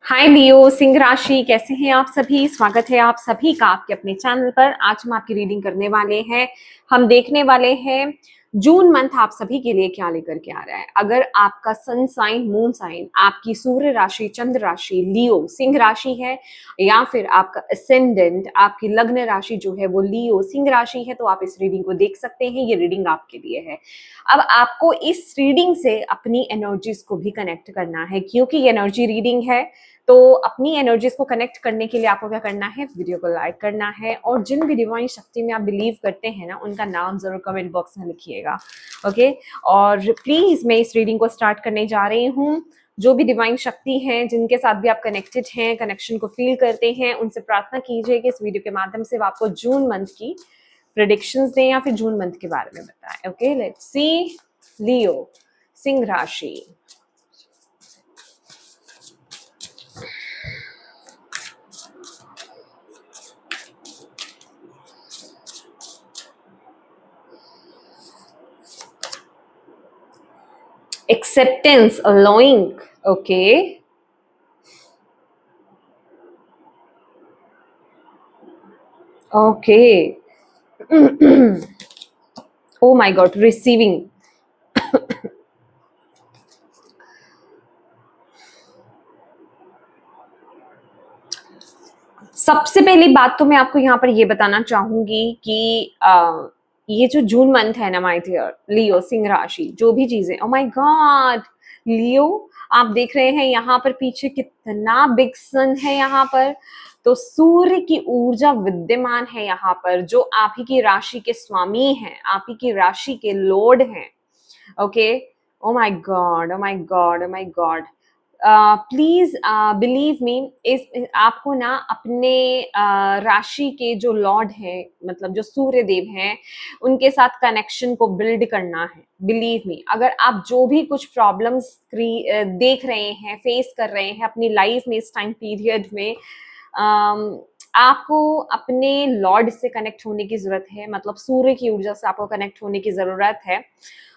हाय लियो सिंह राशि, कैसे हैं आप सभी। स्वागत है आप सभी का आपके अपने चैनल पर। आज हम आपकी रीडिंग करने वाले हैं। हम देखने वाले हैं जून मंथ आप सभी के लिए क्या लेकर के आ रहा है। अगर आपका सन साइन, मून साइन, आपकी सूर्य राशि, चंद्र राशि लियो सिंह राशि है, या फिर आपका असेंडेंट, आपकी लग्न राशि जो है वो लियो सिंह राशि है, तो आप इस रीडिंग को देख सकते हैं। ये रीडिंग आपके लिए है। अब आपको इस रीडिंग से अपनी एनर्जीज को भी कनेक्ट करना है, क्योंकि ये एनर्जी रीडिंग है। तो अपनी एनर्जीज को कनेक्ट करने के लिए आपको क्या करना है, वीडियो को लाइक करना है, और जिन भी डिवाइन शक्ति में आप बिलीव करते हैं ना, उनका नाम जरूर कमेंट बॉक्स में लिखिएगा। ओके, और प्लीज मैं इस रीडिंग को स्टार्ट करने जा रही हूँ। जो भी डिवाइन शक्ति हैं, जिनके साथ भी आप कनेक्टेड हैं, कनेक्शन को फील करते हैं, उनसे प्रार्थना कीजिए कि इस वीडियो के माध्यम से वो आपको जून मंथ की प्रेडिक्शंस दें या फिर जून मंथ के बारे में बताएं। Okay, let's see. लियो सिंह राशि। Acceptance, allowing. Okay. Okay. Oh my God, receiving. सबसे पहली बात तो मैं आपको यहाँ पर ये बताना चाहूंगी कि ये जो जून मंथ है ना माय डियर लियो सिंह राशि, जो भी चीजें, ओ माय गॉड लियो, आप देख रहे हैं यहाँ पर पीछे कितना बिग सन है यहाँ पर। तो सूर्य की ऊर्जा विद्यमान है यहाँ पर, जो आप ही की राशि के स्वामी हैं, आप ही की राशि के लॉर्ड हैं। Okay, oh my God, oh my God, oh my God. Please believe me, इस आपको ना अपने राशि के जो लॉर्ड हैं, मतलब जो सूर्य देव हैं, उनके साथ कनेक्शन को बिल्ड करना है। बिलीव मी, अगर आप जो भी कुछ प्रॉब्लम्स देख रहे हैं, फेस कर रहे हैं अपनी लाइफ में इस टाइम पीरियड में, आपको अपने लॉर्ड से कनेक्ट होने की जरूरत है, मतलब सूर्य की ऊर्जा से आपको कनेक्ट होने की जरूरत है।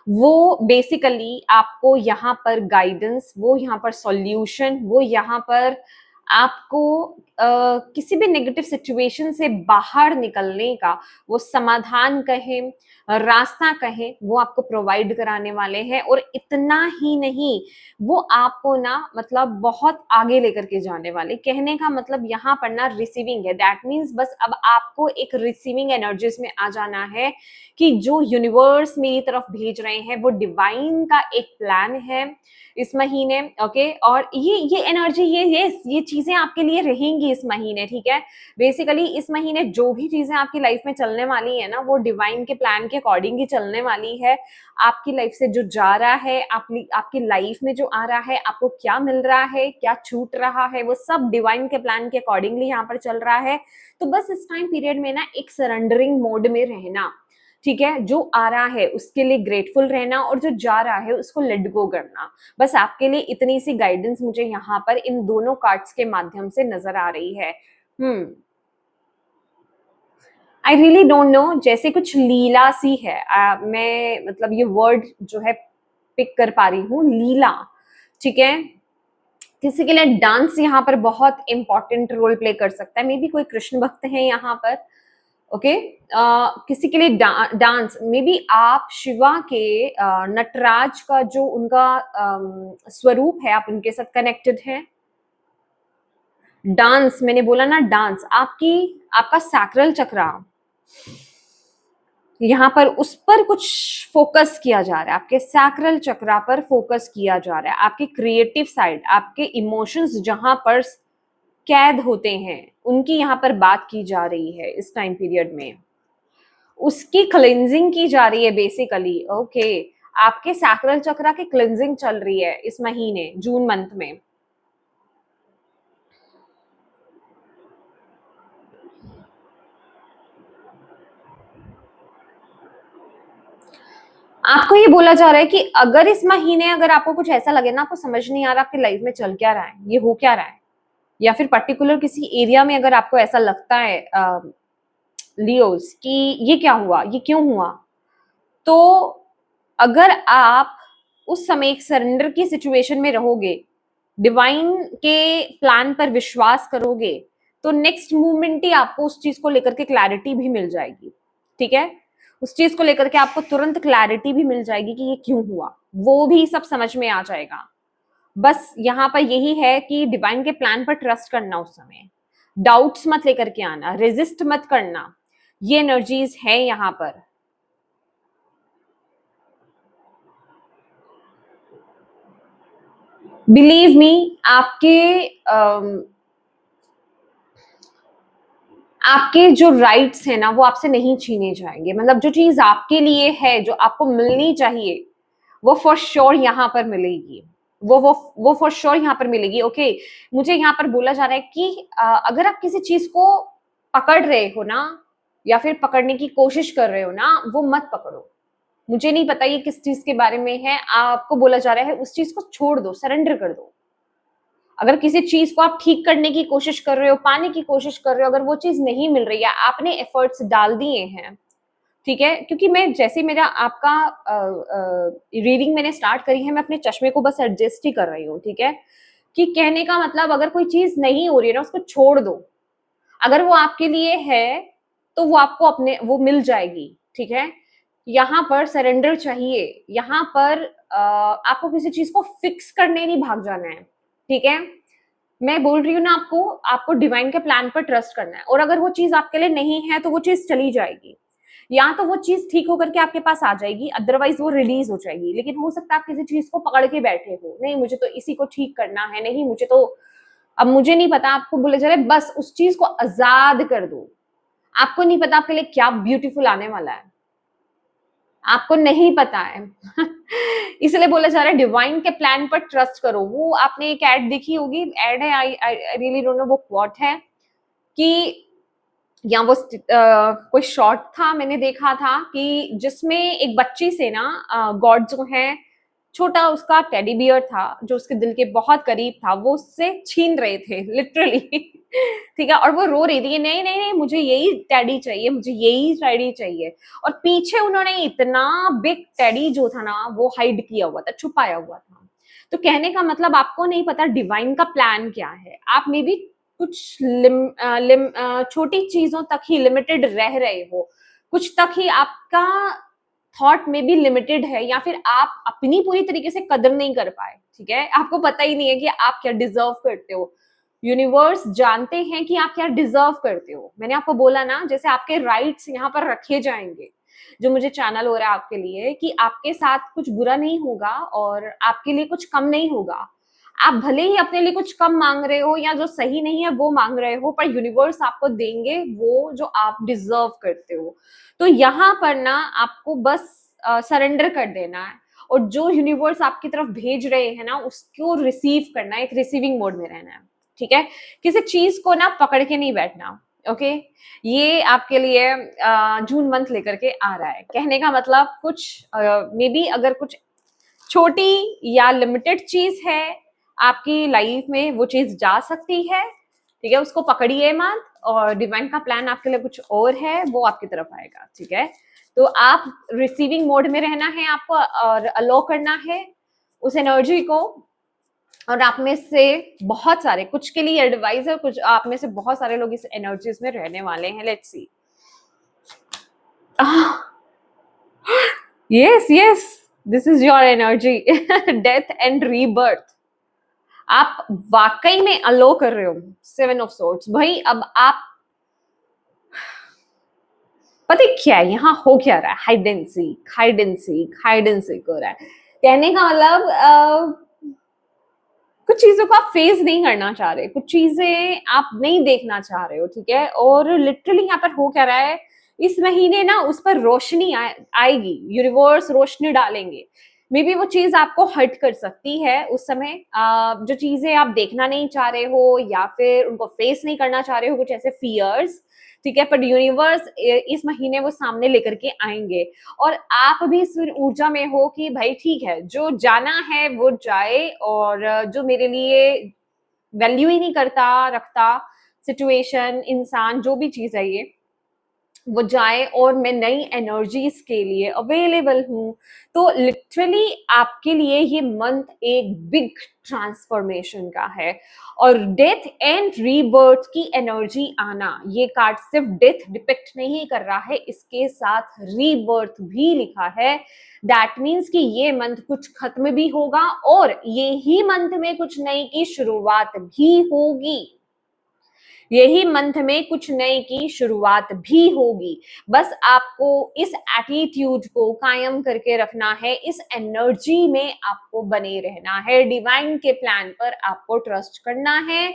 वो बेसिकली आपको यहाँ पर गाइडेंस, वो यहाँ पर सॉल्यूशन, वो यहाँ पर आपको किसी भी नेगेटिव सिचुएशन से बाहर निकलने का वो समाधान कहें, रास्ता कहें, वो आपको प्रोवाइड कराने वाले हैं। और इतना ही नहीं, वो आपको ना मतलब बहुत आगे लेकर के जाने वाले। कहने का मतलब यहाँ पर ना रिसीविंग है, दैट मीन्स बस अब आपको एक रिसीविंग एनर्जीज में आ जाना है कि जो यूनिवर्स मेरी तरफ भेज रहे हैं वो डिवाइन का एक प्लान है इस महीने। ओके, और ये एनर्जी, ये चीजें आपके लिए रहेंगी इस महीने, ठीक है। बेसिकली इस महीने जो भी चीजें आपकी लाइफ में चलने वाली है ना, वो डिवाइन के प्लान के अकॉर्डिंग ही चलने वाली है। आपकी लाइफ से जो जा रहा है, आपकी लाइफ में जो आ रहा है, आपको क्या मिल रहा है, क्या छूट रहा है, वो सब डिवाइन के प्लान के अकॉर्डिंगली यहाँ पर चल रहा है। तो बस इस टाइम पीरियड में ना एक सरेंडरिंग मोड में रहना, ठीक है। जो आ रहा है उसके लिए ग्रेटफुल रहना, और जो जा रहा है उसको लेट गो करना। बस आपके लिए इतनी सी गाइडेंस मुझे यहाँ पर इन दोनों कार्ड्स के माध्यम से नजर आ रही है। आई रियली डोंट नो, जैसे कुछ लीला सी है। मैं मतलब ये वर्ड जो है पिक कर पा रही हूँ, लीला, ठीक है। किसी के लिए डांस यहाँ पर बहुत इंपॉर्टेंट रोल प्ले कर सकता है। मे बी कोई कृष्ण भक्त है यहाँ पर। ओके, किसी के लिए डांस, मे बी आप शिवा के नटराज का जो उनका स्वरूप है, आप उनके साथ कनेक्टेड हैं। डांस, मैंने बोला ना डांस, आपका सैक्रल चक्रा, यहाँ पर उस पर कुछ फोकस किया जा रहा है। आपके सैक्रल चक्रा पर फोकस किया जा रहा है। आपकी क्रिएटिव साइड, आपके इमोशंस जहां पर कैद होते हैं, उनकी यहाँ पर बात की जा रही है इस टाइम पीरियड में। उसकी क्लिंजिंग की जा रही है बेसिकली। ओके, आपके सैक्रल चक्रा की क्लिंजिंग चल रही है इस महीने जून मंथ में। आपको ये बोला जा रहा है कि अगर इस महीने अगर आपको कुछ ऐसा लगे ना, आपको समझ नहीं आ रहा आपकी लाइफ में चल क्या रहा है, ये हो क्या रहा है, या फिर पर्टिकुलर किसी एरिया में अगर आपको ऐसा लगता है लियोस कि ये क्या हुआ, ये क्यों हुआ, तो अगर आप उस समय एक सरेंडर की सिचुएशन में रहोगे, डिवाइन के प्लान पर विश्वास करोगे तो नेक्स्ट मूवमेंट ही आपको उस चीज को लेकर के क्लैरिटी भी मिल जाएगी। ठीक है, उस चीज को लेकर के आपको तुरंत क्लैरिटी भी मिल जाएगी कि ये क्यों हुआ, वो भी सब समझ में आ जाएगा। बस यहाँ पर यही है कि डिवाइन के प्लान पर ट्रस्ट करना, उस समय डाउट्स मत लेकर के आना, रेजिस्ट मत करना, ये एनर्जीज है यहाँ पर। बिलीव मी, आपके जो राइट्स है ना वो आपसे नहीं छीने जाएंगे। मतलब जो चीज आपके लिए है, जो आपको मिलनी चाहिए, वो फॉर श्योर यहाँ पर मिलेगी। वो फॉर श्योर यहाँ पर मिलेगी। ओके, मुझे यहाँ पर बोला जा रहा है कि अगर आप किसी चीज को पकड़ रहे हो ना, या फिर पकड़ने की कोशिश कर रहे हो ना, वो मत पकड़ो। मुझे नहीं पता ये किस चीज के बारे में है, आपको बोला जा रहा है उस चीज को छोड़ दो, सरेंडर कर दो। अगर किसी चीज को आप ठीक करने की कोशिश कर रहे हो, पाने की कोशिश कर रहे हो, अगर वो चीज नहीं मिल रही है, आपने एफर्ट्स डाल दिए हैं, ठीक है, क्योंकि मैं जैसे मेरा आपका रीडिंग मैंने स्टार्ट करी है, मैं अपने चश्मे को बस एडजस्ट ही कर रही हूँ। ठीक है, कि कहने का मतलब अगर कोई चीज नहीं हो रही है ना, उसको छोड़ दो। अगर वो आपके लिए है तो वो आपको अपने वो मिल जाएगी। ठीक है, यहाँ पर सरेंडर चाहिए, यहाँ पर आपको किसी चीज को फिक्स करने नहीं भाग जाना है। ठीक है, मैं बोल रही हूँ ना आपको, आपको डिवाइन के प्लान पर ट्रस्ट करना है, और अगर वो चीज आपके लिए नहीं है तो वो चीज चली जाएगी, या तो वो चीज ठीक होकर के आपके पास आ जाएगी, अदरवाइज वो रिलीज हो जाएगी। लेकिन हो सकता है आप किसी चीज को पकड़ के बैठे हो, नहीं मुझे तो इसी को ठीक करना है, नहीं मुझे तो अब मुझे नहीं पता, आपको बोले जा रहे बस उस चीज को आजाद कर दो। आपको नहीं पता आपके लिए क्या ब्यूटीफुल आने वाला है, आपको नहीं पता है इसलिए बोला जा रहा है डिवाइन के प्लान पर ट्रस्ट करो। वो आपने एक एड देखी होगी, एड है, आई रियली डोंट नो वो क्वॉट है कि, या वो कोई शॉर्ट था मैंने देखा था कि जिसमें एक बच्ची से ना गॉड जो है, छोटा उसका टेडी बियर था जो उसके दिल के बहुत करीब था, वो उससे छीन रहे थे लिटरली ठीक है, और वो रो रही थी नहीं नहीं नहीं मुझे यही टेडी चाहिए, मुझे यही टेडी चाहिए। और पीछे उन्होंने इतना बिग टेडी जो था ना वो हाइड किया हुआ था, छुपाया हुआ था। तो कहने का मतलब आपको नहीं पता डिवाइन का प्लान क्या है, आप मे बी कुछ छोटी चीजों तक ही लिमिटेड रह रहे हो, कुछ तक ही आपका थॉट में भी लिमिटेड है, या फिर आप अपनी पूरी तरीके से कदर नहीं कर पाए। ठीक है, आपको पता ही नहीं है कि आप क्या डिजर्व करते हो। यूनिवर्स जानते हैं कि आप क्या डिजर्व करते हो। मैंने आपको बोला ना, जैसे आपके राइट्स यहाँ पर रखे जाएंगे, जो मुझे चैनल हो रहा है आपके लिए, कि आपके साथ कुछ बुरा नहीं होगा और आपके लिए कुछ कम नहीं होगा। आप भले ही अपने लिए कुछ कम मांग रहे हो या जो सही नहीं है वो मांग रहे हो, पर यूनिवर्स आपको देंगे वो जो आप डिजर्व करते हो। तो यहाँ पर ना आपको बस सरेंडर कर देना है, और जो यूनिवर्स आपकी तरफ भेज रहे हैं ना उसको रिसीव करना है, एक रिसीविंग मोड में रहना है। ठीक है, किसी चीज को ना पकड़ के नहीं बैठना। ओके, ये आपके लिए जून मंथ लेकर के आ रहा है। कहने का मतलब कुछ मे बी अगर कुछ छोटी या लिमिटेड चीज है आपकी लाइफ में, वो चीज जा सकती है। ठीक है, उसको पकड़िए मत, और डिवाइन का प्लान आपके लिए कुछ और है, वो आपकी तरफ आएगा। ठीक है, तो आप रिसीविंग मोड में रहना है आपको, और अलो करना है उस एनर्जी को। और आप में से बहुत सारे, कुछ के लिए एडवाइस है, कुछ आप में से बहुत सारे लोग इस एनर्जीज में रहने वाले हैं। Let's see. Yes yes, this is your energy death and rebirth. आप वाकई में अलो कर रहे हो 7 ऑफ सोर्ड्स। भाई अब आप पता है क्या है यहाँ हो क्या रहा है, hide and seek, hide and seek, hide and seek हो रहा है। कहने का मतलब कुछ चीजों को आप फेस नहीं करना चाह रहे, कुछ चीजें आप नहीं देखना चाह रहे हो। ठीक है, और लिटरली यहाँ पर हो क्या रहा है, इस महीने ना उस पर रोशनी आएगी, यूनिवर्स रोशनी डालेंगे। मे बी वो चीज आपको हर्ट कर सकती है उस समय, जो चीजें आप देखना नहीं चाह रहे हो या फिर उनको फेस नहीं करना चाह रहे हो, कुछ ऐसे फियर्स। ठीक है, पर यूनिवर्स इस महीने वो सामने लेकर के आएंगे, और आप भी इस ऊर्जा में हो कि भाई ठीक है, जो जाना है वो जाए, और जो मेरे लिए वैल्यू ही नहीं करता रखता, सिचुएशन, इंसान, जो भी चीज है ये, वो जाए और मैं नई एनर्जीज के लिए अवेलेबल हूँ। तो लिटरली आपके लिए ये मंथ एक बिग ट्रांसफॉर्मेशन का है। और डेथ एंड रीबर्थ की एनर्जी आना, ये कार्ड सिर्फ डेथ डिपिक्ट नहीं कर रहा है, इसके साथ रीबर्थ भी लिखा है। दैट मीन्स कि ये मंथ कुछ खत्म भी होगा और ये ही मंथ में कुछ नई की शुरुआत भी होगी। यही मंथ में कुछ नए की शुरुआत भी होगी। बस आपको इस एटीट्यूड को कायम करके रखना है, इस एनर्जी में आपको बने रहना है, डिवाइन के प्लान पर आपको ट्रस्ट करना है,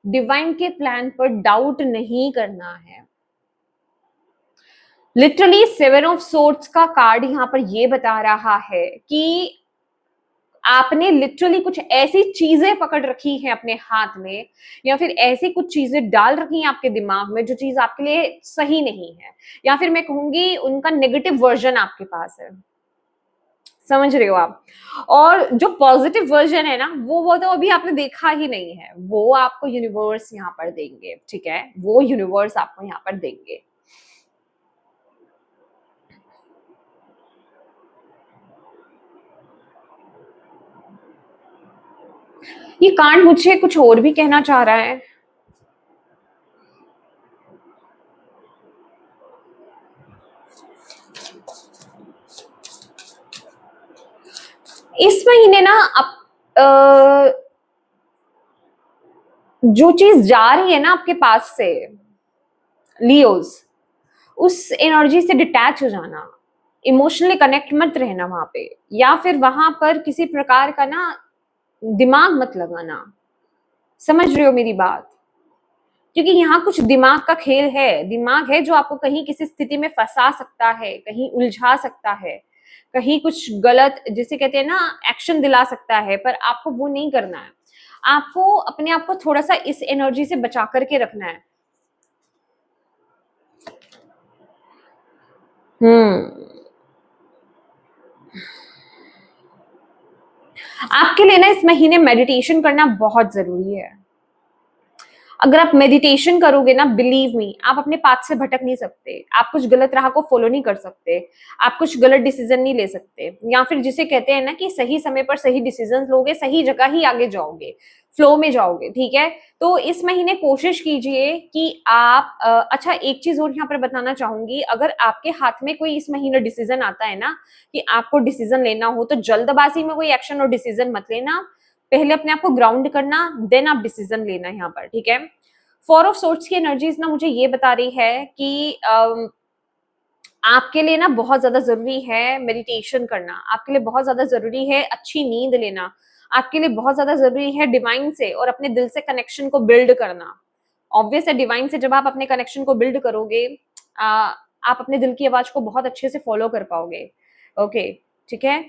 डिवाइन के प्लान पर डाउट नहीं करना है। लिटरली 7 ऑफ सोर्ड्स का कार्ड यहां पर यह बता रहा है कि आपने लिटरली कुछ ऐसी चीजें पकड़ रखी हैं अपने हाथ में, या फिर ऐसी कुछ चीजें डाल रखी हैं आपके दिमाग में जो चीज आपके लिए सही नहीं है, या फिर मैं कहूंगी उनका नेगेटिव वर्जन आपके पास है। समझ रहे हो आप? और जो पॉजिटिव वर्जन है ना, वो तो अभी आपने देखा ही नहीं है, वो आपको यूनिवर्स यहाँ पर देंगे। ठीक है, वो यूनिवर्स आपको यहाँ पर देंगे। ये कार्ड मुझे कुछ और भी कहना चाह रहा है। इस महीने ना आप जो चीज जा रही है ना आपके पास से, लियोज, उस एनर्जी से डिटैच हो जाना, इमोशनली कनेक्ट मत रहना वहां पे, या फिर वहां पर किसी प्रकार का ना दिमाग मत लगाना। समझ रहे हो मेरी बात? क्योंकि यहाँ कुछ दिमाग का खेल है, दिमाग है जो आपको कहीं किसी स्थिति में फंसा सकता है, कहीं उलझा सकता है, कहीं कुछ गलत, जिसे कहते हैं ना, एक्शन दिला सकता है, पर आपको वो नहीं करना है। आपको अपने आप को थोड़ा सा इस एनर्जी से बचा करके रखना है। आपके लिए ना इस महीने मेडिटेशन करना बहुत जरूरी है। अगर आप मेडिटेशन करोगे ना, बिलीव मी, आप अपने पाथ से भटक नहीं सकते, आप कुछ गलत राह को फॉलो नहीं कर सकते, आप कुछ गलत डिसीजन नहीं ले सकते, या फिर जिसे कहते हैं ना कि सही समय पर सही डिसीजन लोगे, सही जगह ही आगे जाओगे, फ्लो में जाओगे। ठीक है, तो इस महीने कोशिश कीजिए कि आप अच्छा, एक चीज और यहाँ पर बताना चाहूंगी, अगर आपके हाथ में कोई इस महीने डिसीजन आता है ना कि आपको डिसीजन लेना हो, तो जल्दबाजी में कोई एक्शन और डिसीजन मत लेना। पहले अपने आप को ग्राउंड करना, देन आप डिसीजन लेना यहाँ पर। ठीक है, 4 ऑफ सोर्ड्स की एनर्जीज ना मुझे ये बता रही है कि आपके लिए ना बहुत ज्यादा जरूरी है मेडिटेशन करना, आपके लिए बहुत ज्यादा जरूरी है अच्छी नींद लेना, आपके लिए बहुत ज्यादा जरूरी है डिवाइन से और अपने दिल से कनेक्शन को बिल्ड करना। ऑब्वियस है, डिवाइन से जब आप अपने कनेक्शन को बिल्ड करोगे, आप अपने दिल की आवाज को बहुत अच्छे से फॉलो कर पाओगे। ओके, ठीक है।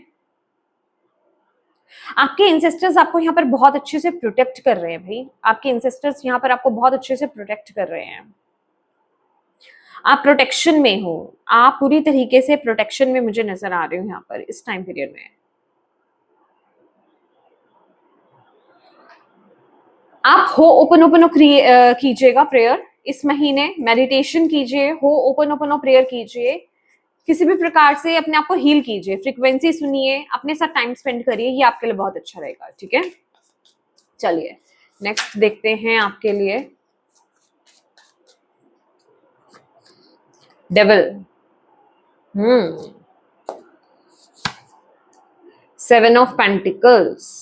आपके इंसेस्टर्स आपको यहाँ पर बहुत अच्छे से प्रोटेक्ट कर रहे हैं भाई, आपके इंसेस्टर्स यहाँ पर आपको बहुत अच्छे से प्रोटेक्ट कर रहे हैं। आप प्रोटेक्शन में हो, आप पूरी तरीके से प्रोटेक्शन में मुझे नजर आ रहे हो यहाँ पर इस टाइम पीरियड में। आप हो ओपन ओपन कीजिएगा प्रेयर इस महीने, मेडिटेशन कीजिए, हो ओपन ओपन प्रेयर कीजिए, किसी भी प्रकार से अपने आप को हील कीजिए, फ्रीक्वेंसी सुनिए, अपने साथ टाइम स्पेंड करिए, ये आपके लिए बहुत अच्छा रहेगा। ठीक है, चलिए नेक्स्ट देखते हैं आपके लिए। डेविल, 7 ऑफ पेंटिकल्स,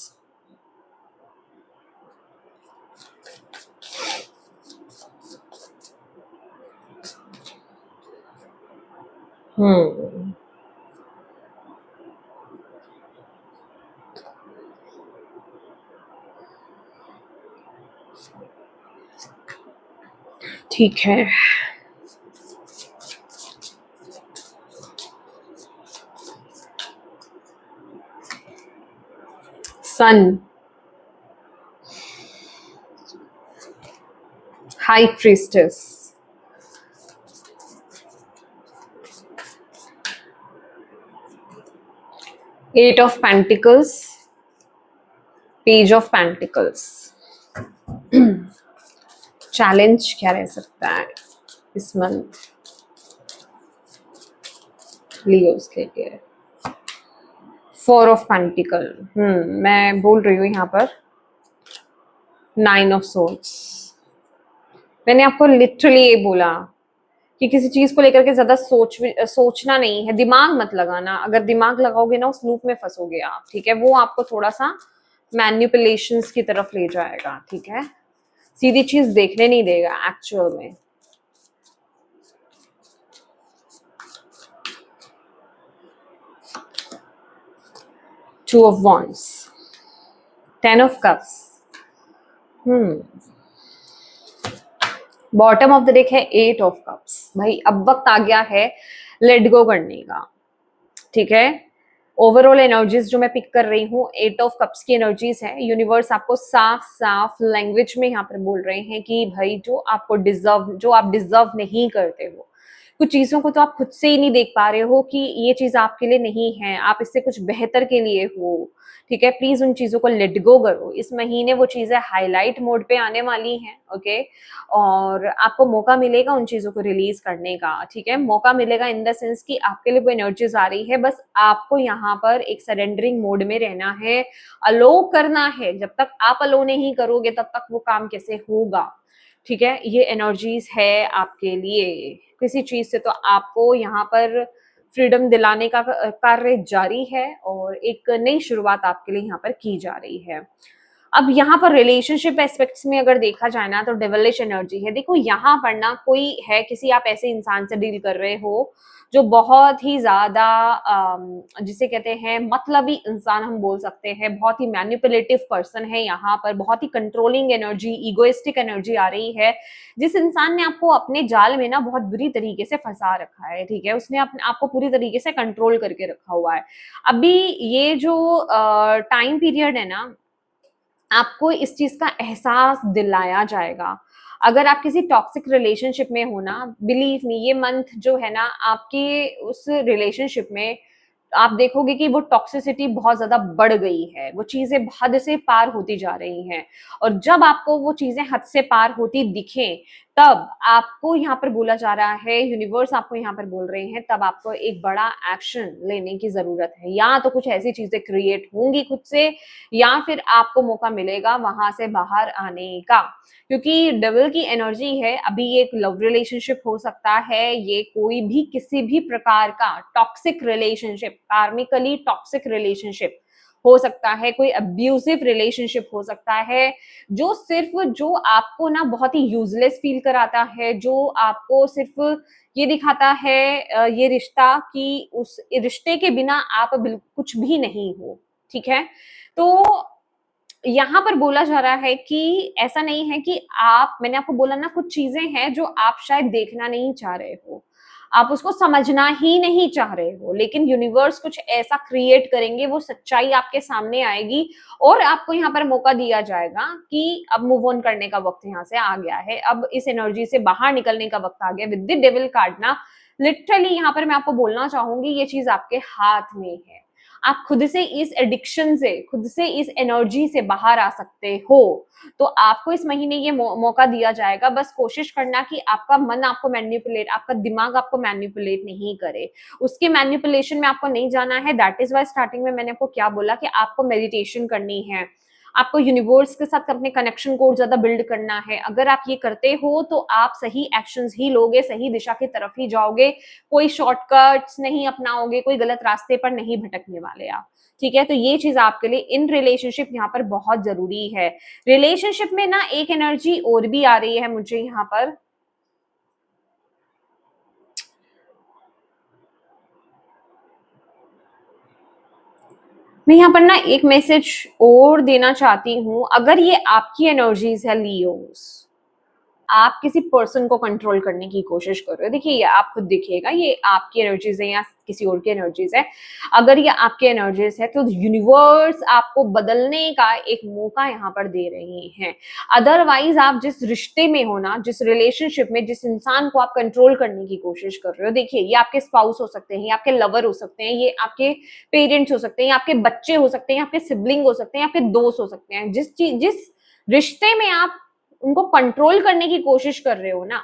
ठीक है। Sun, high priestess, 8 of pentacles, page of pentacles. Challenge क्या रह सकता है इस मंथ? लियोस के लिए 4 ऑफ पेंटिकल। मैं बोल रही हूँ यहाँ पर 9 ऑफ सोर्ड्स। मैंने आपको लिटरली ये बोला कि किसी चीज को लेकर के ज्यादा सोचना नहीं है, दिमाग मत लगाना। अगर दिमाग लगाओगे ना उस लूप में फंसोगे आप, ठीक है। वो आपको थोड़ा सा मैनिपुलेशंस की तरफ ले जाएगा, ठीक है। सीधी चीज देखने नहीं देगा एक्चुअल में। Two of wands, 10 of cups. Bottom of the deck है 8 ऑफ कप्स। भाई अब वक्त आ गया है लेट गो करने का, ठीक है। ओवरऑल एनर्जीज जो मैं पिक कर रही हूँ 8 ऑफ कप्स की एनर्जीज है। यूनिवर्स आपको साफ साफ लैंग्वेज में यहाँ पर बोल रहे हैं कि भाई जो आप डिजर्व नहीं करते हो, कुछ चीजों को तो आप खुद से ही नहीं देख पा रहे हो कि ये चीज आपके लिए नहीं है, आप इससे कुछ बेहतर के लिए हो, ठीक है। प्लीज उन चीजों को लेट गो करो। इस महीने वो चीजें हाईलाइट मोड पे आने वाली हैं, ओके। और आपको मौका मिलेगा उन चीजों को रिलीज करने का, ठीक है। मौका मिलेगा इन द सेंस कि आपके लिए वो एनर्जीज आ रही है, बस आपको यहाँ पर एक सरेंडरिंग मोड में रहना है, अलो करना है। जब तक आप अलो नहीं करोगे तब तक वो काम कैसे होगा, ठीक है। ये एनर्जीज है आपके लिए। किसी चीज से तो आपको यहाँ पर फ्रीडम दिलाने का कार्य जारी है और एक नई शुरुआत आपके लिए यहाँ पर की जा रही है। अब यहाँ पर रिलेशनशिप एस्पेक्ट्स में अगर देखा जाए ना तो डेविलिश एनर्जी है। देखो यहाँ पर ना कोई है, किसी आप ऐसे इंसान से डील कर रहे हो जो बहुत ही ज्यादा जिसे कहते हैं मतलबी इंसान हम बोल सकते हैं, बहुत ही मैनिपुलेटिव पर्सन है। यहाँ पर बहुत ही कंट्रोलिंग एनर्जी, इगोइस्टिक एनर्जी आ रही है। जिस इंसान ने आपको अपने जाल में ना बहुत बुरी तरीके से फंसा रखा है, ठीक है। उसने अपने आपको पूरी तरीके से कंट्रोल करके रखा हुआ है। अभी ये जो टाइम पीरियड है ना, आपको इस चीज का एहसास दिलाया जाएगा। अगर आप किसी टॉक्सिक रिलेशनशिप में हो ना, बिलीव मी, ये मंथ जो है ना आपके उस रिलेशनशिप में आप देखोगे कि वो टॉक्सिसिटी बहुत ज्यादा बढ़ गई है, वो चीजें हद से पार होती जा रही हैं। और जब आपको वो चीजें हद से पार होती दिखें, तब आपको यहाँ पर बोला जा रहा है, यूनिवर्स आपको यहाँ पर बोल रहे हैं, तब आपको एक बड़ा एक्शन लेने की जरूरत है। या तो कुछ ऐसी चीजें क्रिएट होंगी खुद से, या फिर आपको मौका मिलेगा वहां से बाहर आने का। क्योंकि डेविल की एनर्जी है। अभी ये एक लव रिलेशनशिप हो सकता है, ये कोई भी किसी भी प्रकार का टॉक्सिक रिलेशनशिप, कार्मिकली टॉक्सिक रिलेशनशिप हो सकता है, कोई अब्यूसिव रिलेशनशिप हो सकता है, जो आपको ना बहुत ही यूजलेस फील कराता है, जो आपको सिर्फ ये दिखाता है ये रिश्ता कि उस रिश्ते के बिना आप बिल्कुल कुछ भी नहीं हो, ठीक है। तो यहाँ पर बोला जा रहा है कि ऐसा नहीं है कि आप, मैंने आपको बोला ना कुछ चीजें हैं जो आप शायद देखना नहीं चाह रहे हो, आप उसको समझना ही नहीं चाह रहे हो, लेकिन यूनिवर्स कुछ ऐसा क्रिएट करेंगे, वो सच्चाई आपके सामने आएगी और आपको यहाँ पर मौका दिया जाएगा कि अब मूव ऑन करने का वक्त यहाँ से आ गया है, अब इस एनर्जी से बाहर निकलने का वक्त आ गया। विद द डेविल कार्ड ना, लिटरली यहाँ पर मैं आपको बोलना चाहूंगी ये चीज आपके हाथ में है। आप खुद से इस एडिक्शन से, खुद से इस एनर्जी से बाहर आ सकते हो। तो आपको इस महीने ये मौका दिया जाएगा। बस कोशिश करना कि आपका मन आपको मैनिपुलेट, आपका दिमाग आपको मैनिपुलेट नहीं करे, उसके मैनिपुलेशन में आपको नहीं जाना है। दैट इज वाई स्टार्टिंग में मैंने आपको क्या बोला कि आपको मेडिटेशन करनी है, आपको यूनिवर्स के साथ अपने कनेक्शन को ज्यादा बिल्ड करना है। अगर आप ये करते हो तो आप सही एक्शंस ही लोगे, सही दिशा की तरफ ही जाओगे, कोई शॉर्टकट्स नहीं अपनाओगे, कोई गलत रास्ते पर नहीं भटकने वाले आप, ठीक है। तो ये चीज आपके लिए इन रिलेशनशिप यहाँ पर बहुत जरूरी है। रिलेशनशिप में ना एक एनर्जी और भी आ रही है मुझे यहाँ पर, मैं यहाँ पर ना एक मैसेज और देना चाहती हूँ। अगर ये आपकी एनर्जीज है लियोस, आप किसी पर्सन को कंट्रोल करने की कोशिश कर रहे हो, देखिए ये आप खुद देखिएगा ये आपकी एनर्जीज है या किसी और की एनर्जीज है। अगर ये आपकी एनर्जीज है तो यूनिवर्स आपको बदलने का एक मौका यहाँ पर दे रहे हैं। अदरवाइज आप जिस रिश्ते में हो ना, जिस रिलेशनशिप में, जिस इंसान को आप कंट्रोल करने की कोशिश कर रहे हो, देखिए ये आपके स्पाउस हो सकते हैं, ये आपके लवर हो सकते हैं, ये आपके पेरेंट्स हो सकते हैं, आपके बच्चे हो सकते हैं, आपके सिबलिंग हो सकते हैं, आपके दोस्त हो सकते हैं। जिस रिश्ते में आप उनको कंट्रोल करने की कोशिश कर रहे हो ना,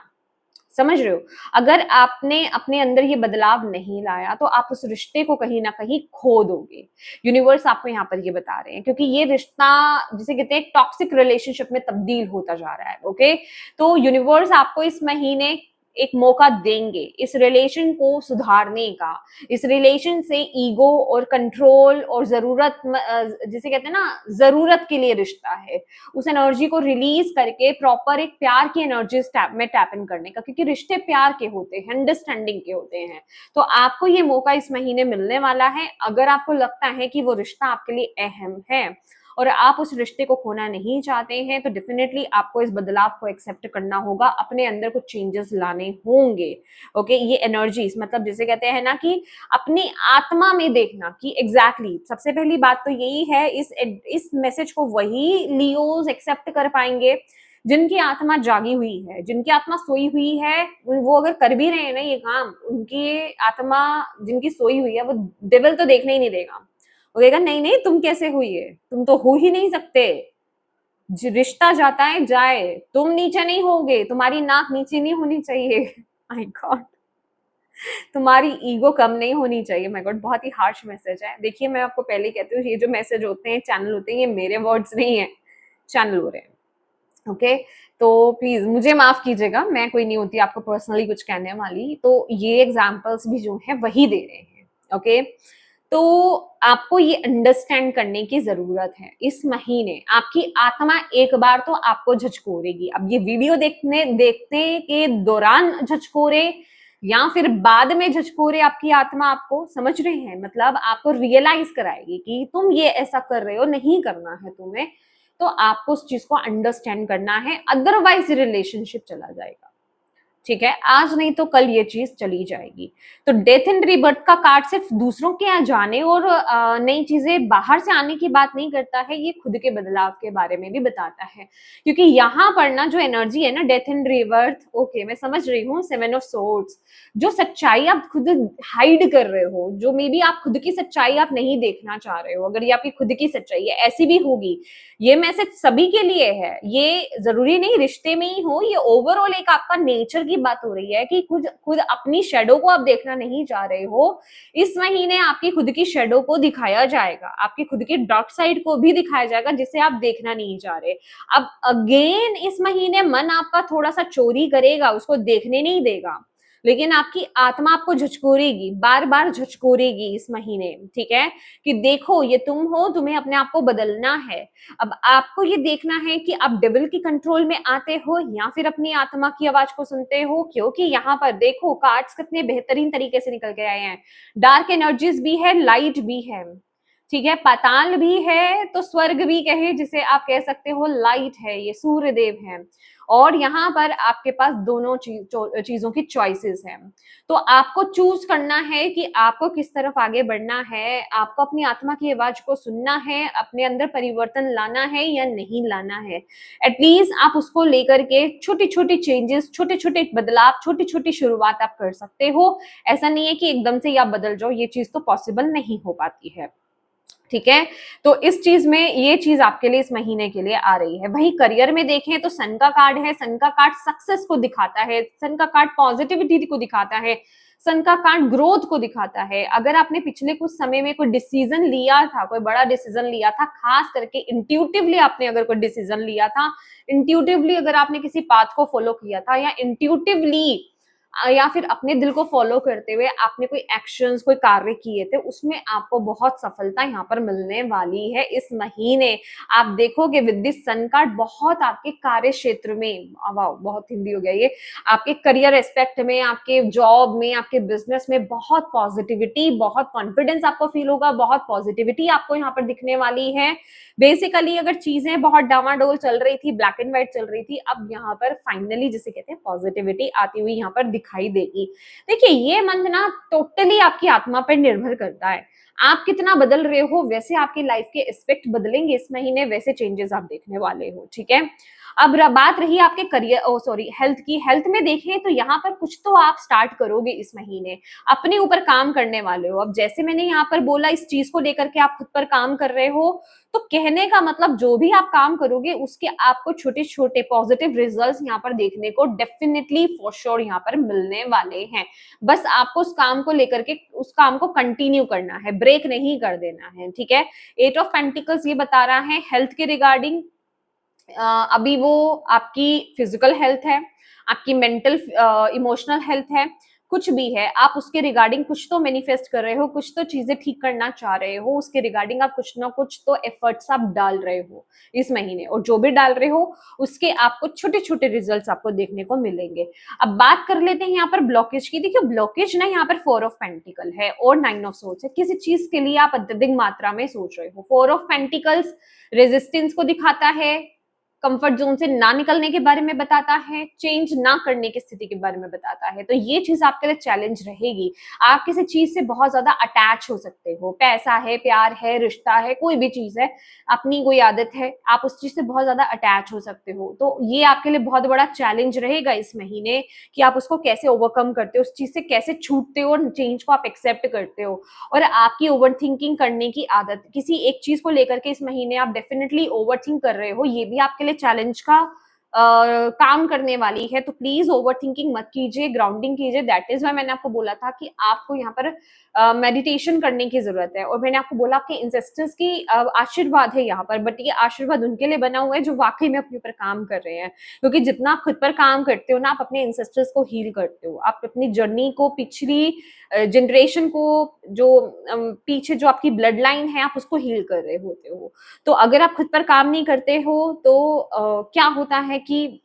समझ रहे हो? अगर आपने अपने अंदर ये बदलाव नहीं लाया तो आप उस रिश्ते को कहीं ना कहीं खो दोगे। यूनिवर्स आपको यहाँ पर ये बता रहे हैं, क्योंकि ये रिश्ता जिसे कहते हैं टॉक्सिक रिलेशनशिप में तब्दील होता जा रहा है। ओके, तो यूनिवर्स आपको इस महीने एक मौका देंगे इस रिलेशन को सुधारने का। इस रिलेशन से ईगो और कंट्रोल और जरूरत जिसे कहते हैं ना, जरूरत के लिए रिश्ता है, उस एनर्जी को रिलीज करके प्रॉपर एक प्यार की एनर्जी में टैप इन करने का, क्योंकि रिश्ते प्यार के होते हैं, अंडरस्टैंडिंग के होते हैं। तो आपको ये मौका इस महीने मिलने वाला है। अगर आपको लगता है कि वो रिश्ता आपके लिए अहम है और आप उस रिश्ते को खोना नहीं चाहते हैं, तो डेफिनेटली आपको इस बदलाव को एक्सेप्ट करना होगा, अपने अंदर कुछ चेंजेस लाने होंगे। ओके, ये एनर्जीज मतलब जिसे कहते हैं ना कि अपनी आत्मा में देखना कि एग्जैक्टली सबसे पहली बात तो यही है, इस मैसेज को वही लियोज एक्सेप्ट कर पाएंगे जिनकी आत्मा जागी हुई है, जिनकी आत्मा सोई हुई है। वो अगर कर भी रहे हैं ना ये काम, उनकी आत्मा जिनकी सोई हुई है वो डेविल तो देखने ही नहीं देगा। वो कहेगा नहीं नहीं, तुम कैसे हुई है, तुम तो हो ही नहीं सकते। रिश्ता जाता है जाए, तुम नीचे नहीं होगे, तुम्हारी नाक नीचे नहीं होनी चाहिए। माय गॉड, तुम्हारी ईगो कम नहीं होनी चाहिए। माय गॉड, बहुत ही हार्श मैसेज है। देखिए, मैं आपको पहले ही कहती हूँ, ये जो मैसेज होते हैं, चैनल होते हैं, ये मेरे वर्ड्स नहीं है, चैनल हो रहे हैं। ओके, तो प्लीज मुझे माफ कीजिएगा, मैं कोई नहीं होती आपको पर्सनली कुछ कहने वाली। तो ये एग्जाम्पल्स भी जो है वही दे रहे हैं। ओके, तो आपको ये अंडरस्टैंड करने की जरूरत है, इस महीने आपकी आत्मा एक बार तो आपको झचकोरेगी। अब ये वीडियो देखने के दौरान झचकोरे या फिर बाद में झचकोरे आपकी आत्मा, आपको समझ रहे हैं, मतलब आपको रियलाइज कराएगी कि तुम ये ऐसा कर रहे हो, नहीं करना है तुम्हें। तो आपको उस चीज को अंडरस्टैंड करना है, अदरवाइज रिलेशनशिप चला जाएगा। ठीक है, आज नहीं तो कल ये चीज चली जाएगी। तो डेथ एंड रीबर्थ का कार्ड सिर्फ दूसरों के यहाँ जाने और नई चीजें बाहर से आने की बात नहीं करता है, ये खुद के बदलाव के बारे में भी बताता है। क्योंकि यहाँ पर ना जो एनर्जी है ना, डेथ एंड रीबर्थ, ओके मैं समझ रही हूँ, सेवन ऑफ सोर्ड्स, जो सच्चाई आप खुद हाइड कर रहे हो, जो मे बी आप खुद की सच्चाई आप नहीं देखना चाह रहे हो, अगर ये आपकी खुद की सच्चाई है, ऐसी भी होगी। ये मैसेज सभी के लिए है, ये जरूरी नहीं रिश्ते में ही हो, ये ओवरऑल एक आपका नेचर की बात हो रही है कि खुद खुद अपनी शेडो को आप देखना नहीं चाह रहे हो। इस महीने आपकी खुद की शेडो को दिखाया जाएगा, आपकी खुद की डार्क साइड को भी दिखाया जाएगा, जिसे आप देखना नहीं चाह रहे। अब अगेन इस महीने मन आपका थोड़ा सा चोरी करेगा, उसको देखने नहीं देगा, लेकिन आपकी आत्मा आपको झचकोरेगी, बार बार झचकोरेगी इस महीने। ठीक है, कि देखो ये तुम हो, तुम्हें अपने आप को बदलना है। अब आपको ये देखना है कि आप डेविल की कंट्रोल में आते हो या फिर अपनी आत्मा की आवाज को सुनते हो, क्योंकि यहाँ पर देखो कार्ड्स कितने बेहतरीन तरीके से निकल के आए हैं। डार्क एनर्जीज भी है, लाइट भी है। ठीक है, पाताल भी है तो स्वर्ग भी कहे, जिसे आप कह सकते हो लाइट है, ये सूर्य देव है। और यहाँ पर आपके पास दोनों चीजों की चॉइसेस है। तो आपको चूज करना है कि आपको किस तरफ आगे बढ़ना है, आपको अपनी आत्मा की आवाज को सुनना है, अपने अंदर परिवर्तन लाना है या नहीं लाना है। एटलीस्ट आप उसको लेकर के छोटी छोटी चेंजेस, छोटे छोटे बदलाव, छोटी छोटी शुरुआत आप कर सकते हो। ऐसा नहीं है कि एकदम से आप बदल जाओ, ये चीज तो पॉसिबल नहीं हो पाती है। ठीक है, तो इस चीज में ये चीज आपके लिए इस महीने के लिए आ रही है। वही करियर में देखें तो सन का कार्ड है, सन का कार्ड सक्सेस को दिखाता है, सन का कार्ड पॉजिटिविटी को दिखाता है, सन का कार्ड ग्रोथ को दिखाता है। अगर आपने पिछले कुछ समय में कोई डिसीजन लिया था, कोई बड़ा डिसीजन लिया था, खास करके इंट्यूटिवली आपने अगर कोई डिसीजन लिया था, इंट्यूटिवली अगर आपने किसी पाथ को फॉलो किया था, या इंट्यूटिवली या फिर अपने दिल को फॉलो करते हुए आपने कोई एक्शंस, कोई कार्य किए थे, उसमें आपको बहुत सफलता यहाँ पर मिलने वाली है इस महीने। आप देखोगे विद दिस सन कार्ड बहुत आपके कार्य क्षेत्र में, वाह बहुत हिंदी हो गया ये, आपके करियर एस्पेक्ट में, आपके जॉब में, आपके बिजनेस में बहुत पॉजिटिविटी, बहुत कॉन्फिडेंस आपको फील होगा, बहुत पॉजिटिविटी आपको यहाँ पर दिखने वाली है। बेसिकली अगर चीजें बहुत डामाडोल चल रही थी, ब्लैक एंड व्हाइट चल रही थी, अब यहाँ पर फाइनली जिसे कहते हैं पॉजिटिविटी आती हुई यहाँ पर दिखाई देगी। देखिए, ये मंथ ना टोटली आपकी आत्मा पर निर्भर करता है। आप कितना बदल रहे हो वैसे आपकी लाइफ के एस्पेक्ट बदलेंगे इस महीने, वैसे चेंजेस आप देखने वाले हो, ठीक है। अब बात रही आपके करियर, ओ सॉरी, हेल्थ की। हेल्थ में देखें तो यहाँ पर कुछ तो आप स्टार्ट करोगे इस महीने, अपने ऊपर काम करने वाले हो। अब जैसे मैंने यहाँ पर बोला, इस चीज को लेकर के आप खुद पर काम कर रहे हो, तो कहने का मतलब जो भी आप काम करोगे उसके आपको छोटे छोटे पॉजिटिव रिजल्ट्स यहाँ पर देखने को डेफिनेटली फॉर श्योर यहाँ पर मिलने वाले हैं। बस आपको उस काम को लेकर के उस काम को कंटिन्यू करना है, ब्रेक नहीं कर देना है, ठीक है। एट ऑफ पेंटिकल्स ये बता रहा है हेल्थ के रिगार्डिंग, अभी वो आपकी फिजिकल हेल्थ है, आपकी मेंटल इमोशनल हेल्थ है, कुछ भी है, आप उसके रिगार्डिंग कुछ तो मैनिफेस्ट कर रहे हो, कुछ तो चीजें ठीक करना चाह रहे हो, उसके रिगार्डिंग आप कुछ ना कुछ तो एफर्ट्स आप डाल रहे हो इस महीने, और जो भी डाल रहे हो उसके आपको छोटे छोटे रिजल्ट्स आपको देखने को मिलेंगे। अब बात कर लेते हैं यहाँ पर ब्लॉकेज की। देखिए ब्लॉकेज ना यहाँ पर 4 ऑफ पेंटिकल है और 9 ऑफ सोर्ड्स है। किसी चीज के लिए आप अत्यधिक मात्रा में सोच रहे हो। 4 ऑफ पेंटिकल्स रेजिस्टेंस को दिखाता है, कंफर्ट जोन से ना निकलने के बारे में बताता है, चेंज ना करने की स्थिति के बारे में बताता है। तो ये चीज आपके लिए चैलेंज रहेगी। आप किसी चीज से बहुत ज्यादा अटैच हो सकते हो, पैसा है, प्यार है, रिश्ता है, कोई भी चीज है, अपनी कोई आदत है, आप उस चीज से बहुत ज्यादा अटैच हो सकते हो। तो ये आपके लिए बहुत बड़ा चैलेंज रहेगा इस महीने कि आप उसको कैसे ओवरकम करते हो, उस चीज से कैसे छूटते हो और चेंज को आप एक्सेप्ट करते हो। और आपकी ओवर थिंकिंग करने की आदत, किसी एक चीज को लेकर के इस महीने आप डेफिनेटली ओवर थिंक कर रहे हो, ये भी आपके लिए चैलेंज का काम करने वाली है। तो प्लीज ओवर थिंकिंग मत कीजिए, ग्राउंडिंग कीजिए। दैट इज वाई मैंने आपको बोला था कि आपको यहाँ पर मेडिटेशन करने की जरूरत है। और मैंने आपको बोला आपके इंसेस्टर्स की आशीर्वाद है यहाँ पर, बट ये आशीर्वाद उनके लिए बना हुआ है जो वाकई में अपने ऊपर काम कर रहे हैं। क्योंकि जितना आप खुद पर काम करते हो ना, आप अपने इंसेस्टर्स को हील करते हो, आप अपनी जर्नी को, पिछली जनरेशन को, जो पीछे जो आपकी ब्लड लाइन है, आप उसको हील कर रहे होते हो। तो अगर आप खुद पर काम नहीं करते हो तो क्या होता है कि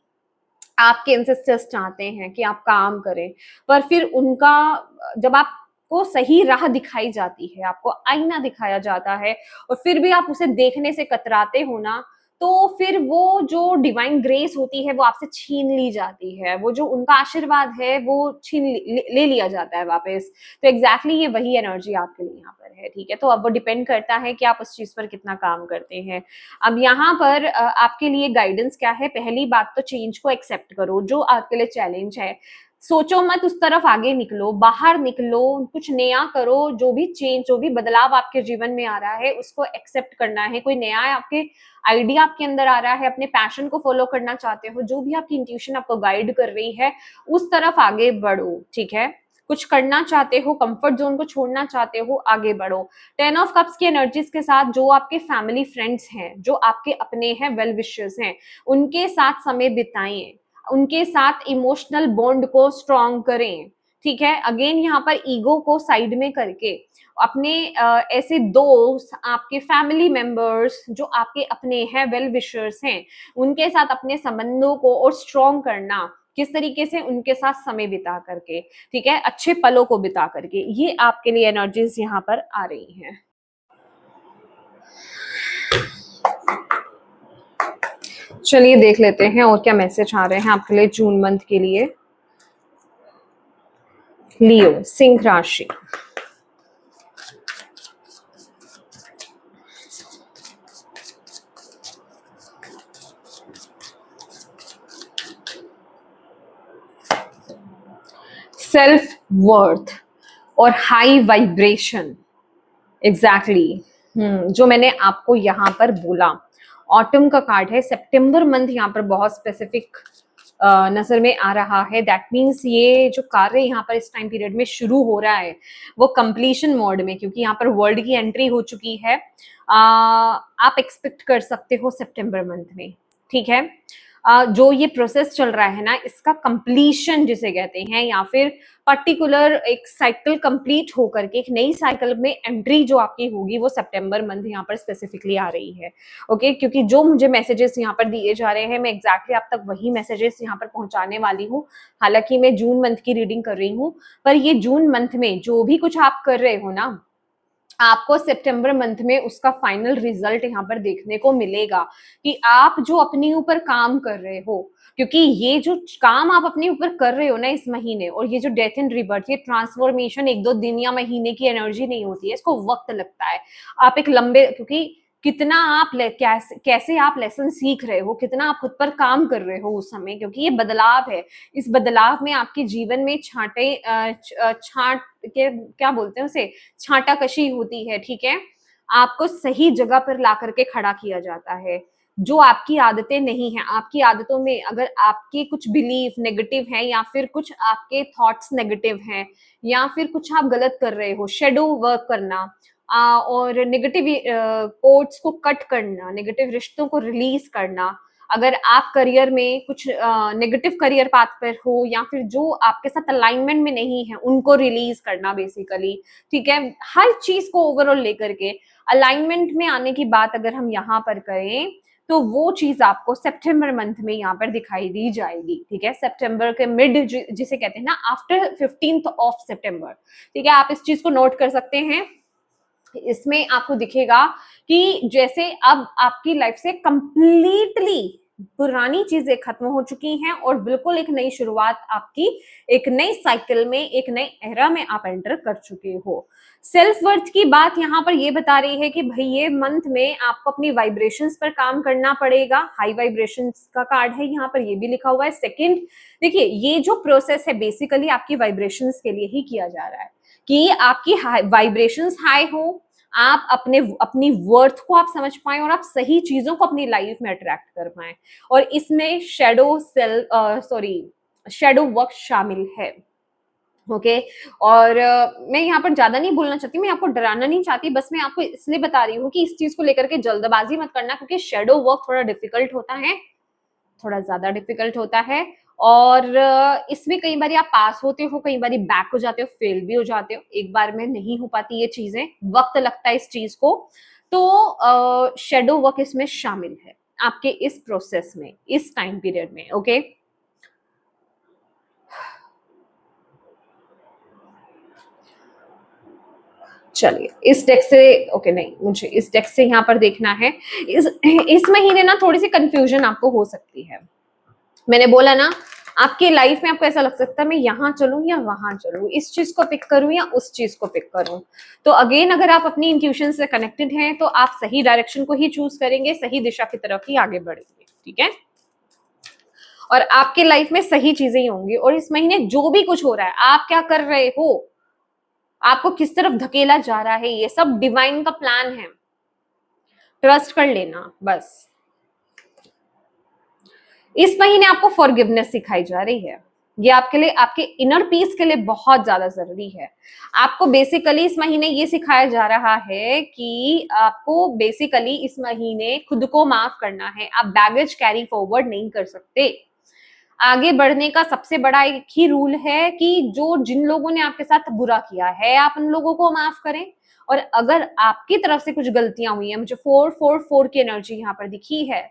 आपके एंसेस्टर्स चाहते हैं कि आप काम करें, पर फिर उनका, जब आपको सही राह दिखाई जाती है, आपको आईना दिखाया जाता है और फिर भी आप उसे देखने से कतराते हो ना, तो फिर वो जो डिवाइन ग्रेस होती है वो आपसे छीन ली जाती है, वो जो उनका आशीर्वाद है वो ले लिया जाता है वापस। तो एग्जैक्टली ये वही एनर्जी आपके लिए यहाँ पर है, ठीक है। तो अब वो डिपेंड करता है कि आप उस चीज पर कितना काम करते हैं। अब यहाँ पर आपके लिए गाइडेंस क्या है? पहली बात तो चेंज को एक्सेप्ट करो, जो आपके लिए चैलेंज है। सोचो मत, उस तरफ आगे निकलो, बाहर निकलो, कुछ नया करो। जो भी चेंज, जो भी बदलाव आपके जीवन में आ रहा है उसको एक्सेप्ट करना है। कोई नया आपके आइडिया आपके अंदर आ रहा है, अपने पैशन को फॉलो करना चाहते हो, जो भी आपकी इंट्यूशन आपको गाइड कर रही है उस तरफ आगे बढ़ो, ठीक है। कुछ करना चाहते हो, कंफर्ट जोन को छोड़ना चाहते हो, आगे बढ़ो। 10 ऑफ कप्स की एनर्जीज के साथ जो आपके फैमिली फ्रेंड्स हैं, जो आपके अपने हैं, वेल विशर्स हैं, उनके साथ समय बिताएं, उनके साथ इमोशनल बॉन्ड को स्ट्रॉन्ग करें, ठीक है। अगेन यहाँ पर ईगो को साइड में करके अपने ऐसे दोस्त, आपके फैमिली मेंबर्स जो आपके अपने हैं, वेल विशर्स हैं, उनके साथ अपने संबंधों को और स्ट्रॉन्ग करना। किस तरीके से? उनके साथ समय बिता करके, ठीक है, अच्छे पलों को बिता करके। ये आपके लिए एनर्जीज यहाँ पर आ रही हैं। चलिए देख लेते हैं और क्या मैसेज आ रहे हैं आपके लिए जून मंथ के लिए। लियो, सिंह राशि। सेल्फ वर्थ और हाई वाइब्रेशन, एग्जैक्टली जो मैंने आपको यहाँ पर बोला। ऑटम का कार्ड है, सितंबर मंथ यहाँ पर बहुत स्पेसिफिक नजर में आ रहा है। दैट मीन्स ये जो कार्य यहाँ पर इस टाइम पीरियड में शुरू हो रहा है वो कंप्लीशन मोड में, क्योंकि यहाँ पर वर्ल्ड की एंट्री हो चुकी है। आप एक्सपेक्ट कर सकते हो सितंबर मंथ में, ठीक है। जो ये प्रोसेस चल रहा है ना, इसका कंप्लीशन जिसे कहते हैं, या फिर पर्टिकुलर एक साइकिल कंप्लीट होकर के एक नई साइकिल में एंट्री जो आपकी होगी वो सितंबर मंथ यहाँ पर स्पेसिफिकली आ रही है। ओके, क्योंकि जो मुझे मैसेजेस यहाँ पर दिए जा रहे हैं, मैं एग्जैक्टली आप तक वही मैसेजेस यहाँ पर पहुंचाने वाली हूँ। हालांकि मैं जून मंथ की रीडिंग कर रही हूँ, पर ये जून मंथ में जो भी कुछ आप कर रहे हो ना, आपको सितंबर मंथ में उसका फाइनल रिजल्ट यहाँ पर देखने को मिलेगा कि आप जो अपने ऊपर काम कर रहे हो, क्योंकि ये जो काम आप अपने ऊपर कर रहे हो ना इस महीने, और ये जो डेथ एंड रिबर्थ, ये ट्रांसफॉर्मेशन एक दो दिन या महीने की एनर्जी नहीं होती है, इसको वक्त लगता है। आप एक लंबे, क्योंकि कितना आप कैसे आप लेसन सीख रहे हो, कितना आप खुद पर काम कर रहे हो उस समय, क्योंकि ये बदलाव है। इस बदलाव में आपके जीवन में छाट के क्या बोलते हैं उसे, छांटा कशी होती है, ठीक है। आपको सही जगह पर ला करके खड़ा किया जाता है। जो आपकी आदतें नहीं है, आपकी आदतों में अगर आपके कुछ बिलीफ नेगेटिव है, या फिर कुछ आपके थॉट्स नेगेटिव हैं, या फिर कुछ आप गलत कर रहे हो, शेडो वर्क करना, और नेगेटिव कोट्स को कट करना, नेगेटिव रिश्तों को रिलीज करना, अगर आप करियर में कुछ नेगेटिव करियर पाथ पर हो, या फिर जो आपके साथ अलाइनमेंट में नहीं है उनको रिलीज करना बेसिकली, ठीक है। हर चीज को ओवरऑल लेकर के अलाइनमेंट में आने की बात अगर हम यहाँ पर करें, तो वो चीज आपको सितंबर मंथ में यहाँ पर दिखाई दी जाएगी, ठीक है। सितंबर के मिड जिसे कहते हैं ना, आफ्टर 15 सितंबर, ठीक है। आप इस चीज को नोट कर सकते हैं। इसमें आपको दिखेगा कि जैसे अब आपकी लाइफ से कंप्लीटली पुरानी चीजें खत्म हो चुकी हैं, और बिल्कुल एक नई शुरुआत आपकी, एक नई साइकिल में, एक नए एरा में आप एंटर कर चुके हो। सेल्फ वर्थ की बात यहाँ पर ये बता रही है कि भाई ये मंथ में आपको अपनी वाइब्रेशंस पर काम करना पड़ेगा। हाई वाइब्रेशंस का कार्ड है यहाँ पर, ये भी लिखा हुआ है। सेकंड, देखिए ये जो प्रोसेस है बेसिकली आपकी वाइब्रेशंस के लिए ही किया जा रहा है, कि आपकी वाइब्रेशंस हाई हो, आप अपनी वर्थ को आप समझ पाए, और आप सही चीजों को अपनी लाइफ में अट्रैक्ट कर पाए। और इसमें शेडो वर्क शामिल है, ओके। और मैं यहाँ पर ज्यादा नहीं बोलना चाहती, मैं आपको डराना नहीं चाहती, बस मैं आपको इसलिए बता रही हूँ कि इस चीज को लेकर के जल्दबाजी मत करना, क्योंकि शेडो वर्क थोड़ा डिफिकल्ट होता है, थोड़ा ज्यादा डिफिकल्ट होता है। और इसमें कई बार आप पास होते हो, कई बार बैक हो जाते हो, फेल भी हो जाते हो, एक बार में नहीं हो पाती ये चीजें, वक्त लगता है इस चीज को। तो शेडो वर्क इसमें शामिल है आपके इस प्रोसेस में, इस टाइम पीरियड में, ओके। चलिए इस डेक से, ओके नहीं, मुझे इस डेक से यहाँ पर देखना है। इस महीने ना थोड़ी सी कंफ्यूजन आपको हो सकती है। मैंने बोला ना, आपके लाइफ में आपको ऐसा लग सकता है मैं यहाँ चलूं या वहां चलूं, इस चीज को पिक करूं या उस चीज को पिक करूं। तो अगेन, अगर आप अपनी इंट्यूशन से कनेक्टेड हैं तो आप सही डायरेक्शन को ही चूज करेंगे, सही दिशा की तरफ ही आगे बढ़ेंगे, ठीक है। और आपके लाइफ में सही चीजें ही होंगी। और इस महीने जो भी कुछ हो रहा है, आप क्या कर रहे हो, आपको किस तरफ धकेला जा रहा है, ये सब डिवाइन का प्लान है, ट्रस्ट कर लेना बस। इस महीने आपको फॉरगिवनेस सिखाई जा रही है, ये आपके लिए, आपके इनर पीस के लिए बहुत ज्यादा जरूरी है। आपको बेसिकली इस महीने ये सिखाया जा रहा है कि आपको बेसिकली इस महीने खुद को माफ करना है। आप बैगेज कैरी फॉरवर्ड नहीं कर सकते। आगे बढ़ने का सबसे बड़ा एक ही रूल है कि जो जिन लोगों ने आपके साथ बुरा किया है, आप उन लोगों को माफ करें। और अगर आपकी तरफ से कुछ गलतियां हुई है, मुझे 444 की एनर्जी यहाँ पर दिखी है,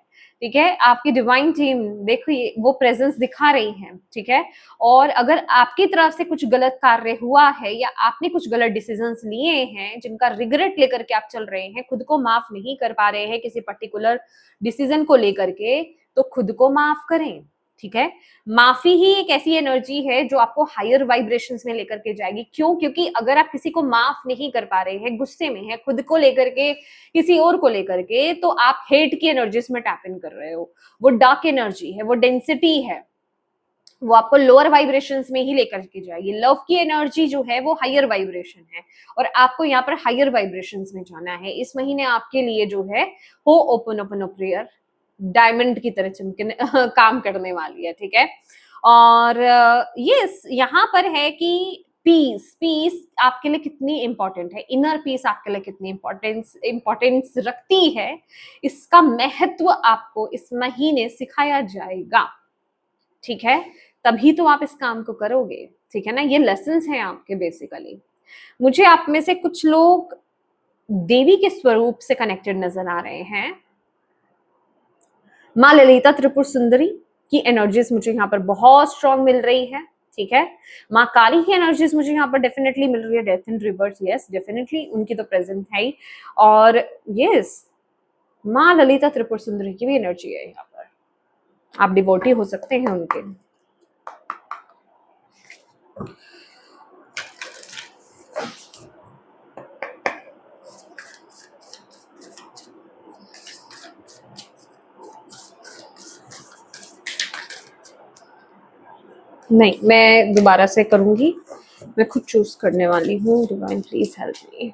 ठीक है। आपकी डिवाइन टीम देखिए वो प्रेजेंस दिखा रही है, ठीक है। और अगर आपकी तरफ से कुछ गलत कार्य हुआ है, या आपने कुछ गलत डिसीजंस लिए हैं जिनका रिग्रेट लेकर के आप चल रहे हैं, खुद को माफ नहीं कर पा रहे हैं किसी पर्टिकुलर डिसीजन को लेकर के, तो खुद को माफ करें, ठीक है। माफी ही एक ऐसी एनर्जी है जो आपको हायर वाइब्रेशंस में लेकर के जाएगी। क्यों? क्योंकि अगर आप किसी को माफ नहीं कर पा रहे हैं, गुस्से में है, खुद को लेकर के, किसी और को लेकर के, तो आप हेट की एनर्जीज में टैप इन कर रहे हो। वो डार्क एनर्जी है, वो डेंसिटी है, वो आपको लोअर वाइब्रेशंस में ही लेकर के जाएगी। लव की एनर्जी जो है वो हायर वाइब्रेशन है, और आपको यहाँ पर हायर वाइब्रेशंस में जाना है। इस महीने आपके लिए जो है हो ओपन ओपन प्रेयर डायमंड की तरह चमकने काम करने वाली है, ठीक है। और ये यहाँ पर है कि पीस पीस आपके लिए कितनी इंपॉर्टेंट है, इनर पीस आपके लिए कितनी इंपॉर्टेंस रखती है, इसका महत्व आपको इस महीने सिखाया जाएगा, ठीक है। तभी तो आप इस काम को करोगे, ठीक है ना। ये लेसन्स हैं आपके बेसिकली। मुझे आप में से कुछ लोग देवी के स्वरूप से कनेक्टेड नजर आ रहे हैं। माँ ललिता त्रिपुर सुंदरी की एनर्जीज मुझे यहाँ पर बहुत स्ट्रांग मिल रही है। ठीक है। माँ काली की एनर्जीज मुझे यहाँ पर डेफिनेटली मिल रही है, death in reverse, yes definitely उनकी तो प्रेजेंट है ही, और यस माँ ललिता त्रिपुर सुंदरी की भी एनर्जी है यहाँ पर, आप डिवोटी हो सकते हैं उनके। नहीं, मैं दोबारा से करूंगी, मैं खुद चूज करने वाली हूँ। Divine please help me.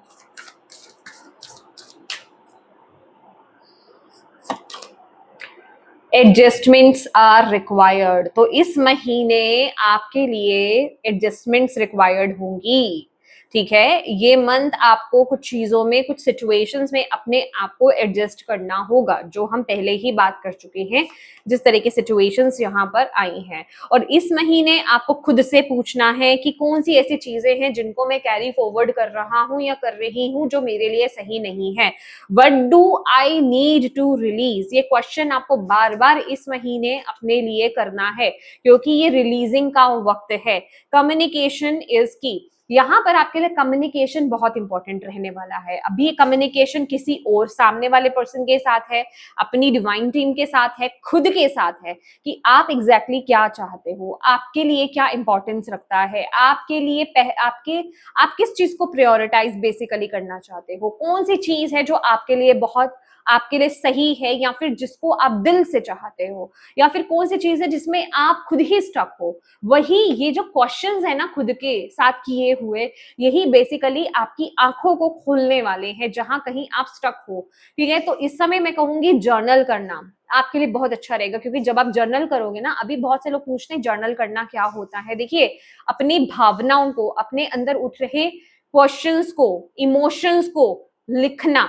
Adjustments are required, तो इस महीने आपके लिए एडजस्टमेंट्स रिक्वायर्ड होंगी, ठीक है। ये मंथ आपको कुछ चीजों में, कुछ सिचुएशंस में अपने आप को एडजस्ट करना होगा, जो हम पहले ही बात कर चुके हैं, जिस तरह की सिचुएशंस यहाँ पर आई हैं। और इस महीने आपको खुद से पूछना है कि कौन सी ऐसी चीजें हैं जिनको मैं कैरी फॉरवर्ड कर रहा हूँ या कर रही हूँ जो मेरे लिए सही नहीं है। What do I need to release, ये क्वेश्चन आपको बार बार इस महीने अपने लिए करना है, क्योंकि ये रिलीजिंग का वक्त है। कम्युनिकेशन इज की, यहाँ पर आपके लिए कम्युनिकेशन बहुत इंपॉर्टेंट रहने वाला है। अभी ये कम्युनिकेशन किसी और सामने वाले पर्सन के साथ है, अपनी डिवाइन टीम के साथ है, खुद के साथ है, कि आप एग्जैक्टली क्या चाहते हो, आपके लिए क्या इंपॉर्टेंस रखता है, आपके लिए आप किस चीज को प्रायोरिटाइज बेसिकली करना चाहते हो, कौन सी चीज है जो आपके लिए बहुत, आपके लिए सही है, या फिर जिसको आप दिल से चाहते हो, या फिर कौन सी चीज है जिसमें आप खुद ही स्टक हो। वही ये जो क्वेश्चंस है ना खुद के साथ किए हुए, यही बेसिकली आपकी आंखों को खोलने वाले हैं जहां कहीं आप स्टक हो, ठीक है। तो इस समय मैं कहूंगी जर्नल करना आपके लिए बहुत अच्छा रहेगा, क्योंकि जब आप जर्नल करोगे ना, अभी बहुत से लोग पूछते हैं जर्नल करना क्या होता है। देखिए, अपनी भावनाओं को, अपने अंदर उठ रहे क्वेश्चंस को, इमोशंस को लिखना,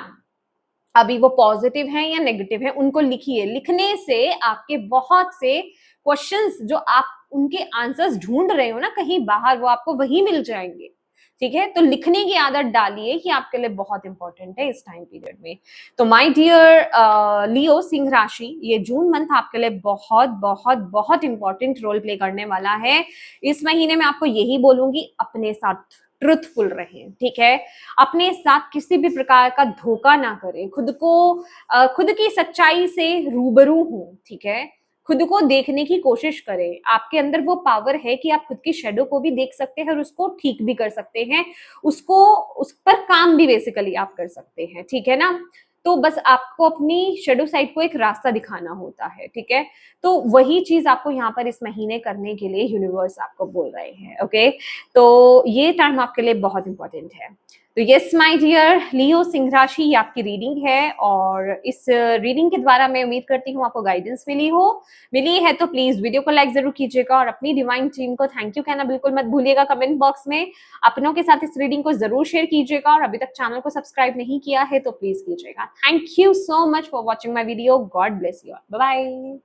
अभी वो पॉजिटिव है या नेगेटिव है, उनको लिखिए। लिखने से आपके बहुत से क्वेश्चंस जो आप उनके आंसर्स ढूंढ रहे हो ना कहीं बाहर, वो आपको वही मिल जाएंगे, ठीक है। तो लिखने की आदत डालिए, कि आपके लिए बहुत इंपॉर्टेंट है इस टाइम पीरियड में। तो माय डियर लियो सिंह राशि, ये जून मंथ आपके लिए बहुत बहुत बहुत इंपॉर्टेंट रोल प्ले करने वाला है। इस महीने में आपको यही बोलूंगी, अपने साथ ट्रुथफुल रहें, ठीक है। अपने साथ किसी भी प्रकार का धोखा ना करें, खुद की सच्चाई से रूबरू हो, ठीक है। खुद को देखने की कोशिश करें, आपके अंदर वो पावर है कि आप खुद की शेडो को भी देख सकते हैं और उसको ठीक भी कर सकते हैं, उस पर काम भी बेसिकली आप कर सकते हैं, ठीक है ना। तो बस आपको अपनी शेडो साइड को एक रास्ता दिखाना होता है, ठीक है। तो वही चीज आपको यहाँ पर इस महीने करने के लिए यूनिवर्स आपको बोल रहे हैं, ओके। तो ये टाइम आपके लिए बहुत इंपॉर्टेंट है। तो यस माय डियर लियो सिंह राशि, ये आपकी रीडिंग है, और इस रीडिंग के द्वारा मैं उम्मीद करती हूँ आपको गाइडेंस मिली है तो प्लीज वीडियो को लाइक जरूर कीजिएगा, और अपनी डिवाइन टीम को थैंक यू कहना बिल्कुल मत भूलिएगा कमेंट बॉक्स में। अपनों के साथ इस रीडिंग को जरूर शेयर कीजिएगा, और अभी तक चैनल को सब्सक्राइब नहीं किया है तो प्लीज कीजिएगा। Thank you so much for watching my video. God bless you, bye bye.